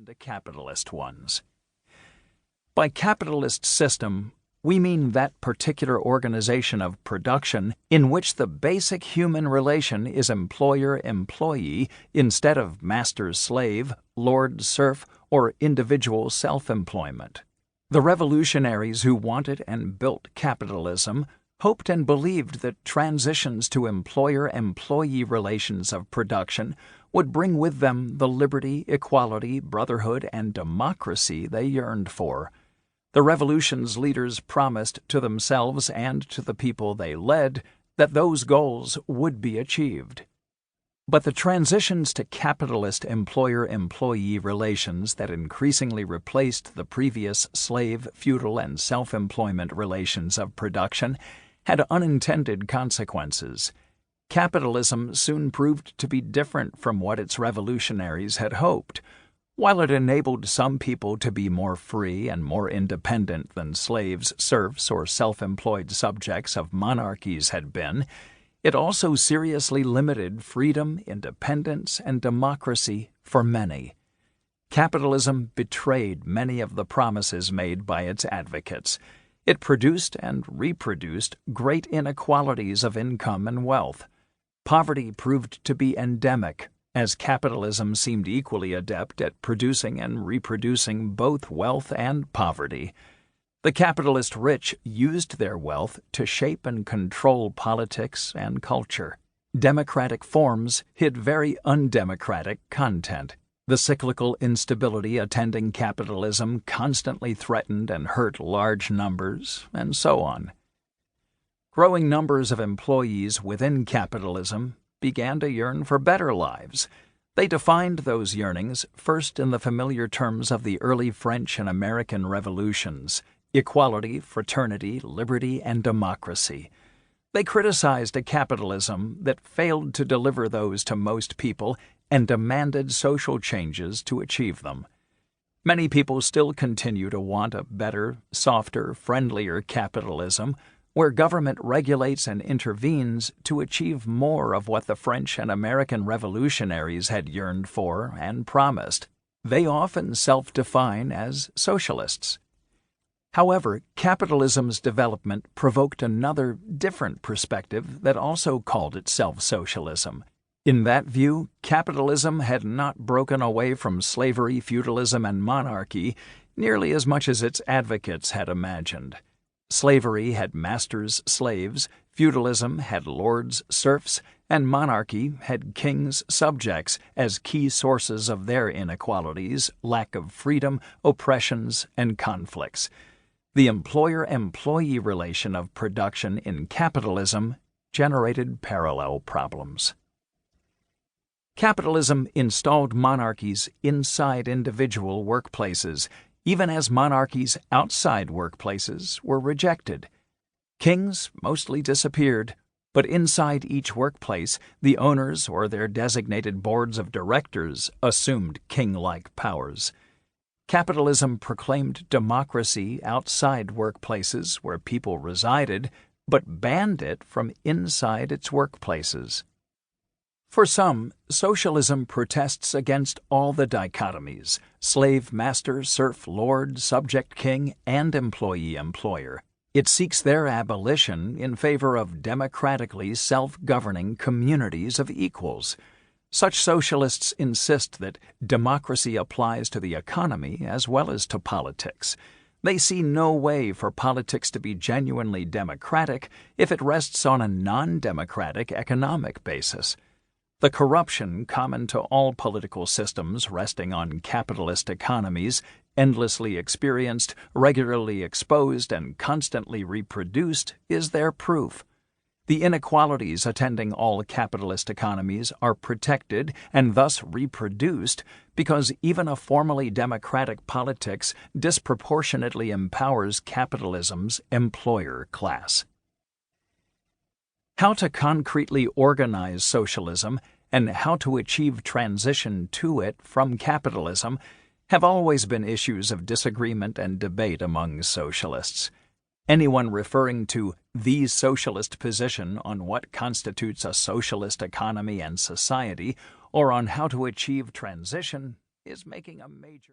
and capitalist ones. By capitalist system, we mean that particular organization of production in which the basic human relation is employer-employee instead of master-slave, lord-serf, or individual self-employment. The revolutionaries who wanted and built capitalism hoped and believed that transitions to employer-employee relations of production would bring with them the liberty, equality, brotherhood, and democracy they yearned for. The revolution's leaders promised to themselves and to the people they led that those goals would be achieved. But the transitions to capitalist employer-employee relations that increasingly replaced the previous slave, feudal, and self-employment relations of production had unintended consequences. Capitalism soon proved to be different from what its revolutionaries had hoped. While it enabled some people to be more free and more independent than slaves, serfs, or self-employed subjects of monarchies had been, it also seriously limited freedom, independence, and democracy for many. Capitalism betrayed many of the promises made by its advocates. It produced and reproduced great inequalities of income and wealth. Poverty proved to be endemic, as capitalism seemed equally adept at producing and reproducing both wealth and poverty. The capitalist rich used their wealth to shape and control politics and culture. Democratic forms hid very undemocratic content. The cyclical instability attending capitalism constantly threatened and hurt large numbers, and so on. Growing numbers of employees within capitalism began to yearn for better lives. They defined those yearnings first in the familiar terms of the early French and American revolutions: equality, fraternity, liberty, and democracy. They criticized a capitalism that failed to deliver those to most people and demanded social changes to achieve them. Many people still continue to want a better, softer, friendlier capitalism, where government regulates and intervenes to achieve more of what the French and American revolutionaries had yearned for and promised. They often self-define as socialists. However, capitalism's development provoked another, different perspective that also called itself socialism. In that view, capitalism had not broken away from slavery, feudalism, and monarchy nearly as much as its advocates had imagined. Slavery had masters, slaves, feudalism had lords, serfs, and monarchy had kings, subjects as key sources of their inequalities, lack of freedom, oppressions, and conflicts. The employer-employee relation of production in capitalism generated parallel problems. Capitalism installed monarchies inside individual workplaces, even as monarchies outside workplaces were rejected. Kings mostly disappeared, but inside each workplace, the owners or their designated boards of directors assumed king-like powers. Capitalism proclaimed democracy outside workplaces where people resided, but banned it from inside its workplaces. For some, socialism protests against all the dichotomies: slave, master, serf, lord, subject, king, and employee-employer. It seeks their abolition in favor of democratically self-governing communities of equals. Such socialists insist that democracy applies to the economy as well as to politics. They see no way for politics to be genuinely democratic if it rests on a non-democratic economic basis. The corruption common to all political systems resting on capitalist economies, endlessly experienced, regularly exposed, and constantly reproduced, is their proof. The inequalities attending all capitalist economies are protected and thus reproduced because even a formally democratic politics disproportionately empowers capitalism's employer class. How to concretely organize socialism and how to achieve transition to it from capitalism have always been issues of disagreement and debate among socialists. Anyone referring to the socialist position on what constitutes a socialist economy and society or on how to achieve transition is making a major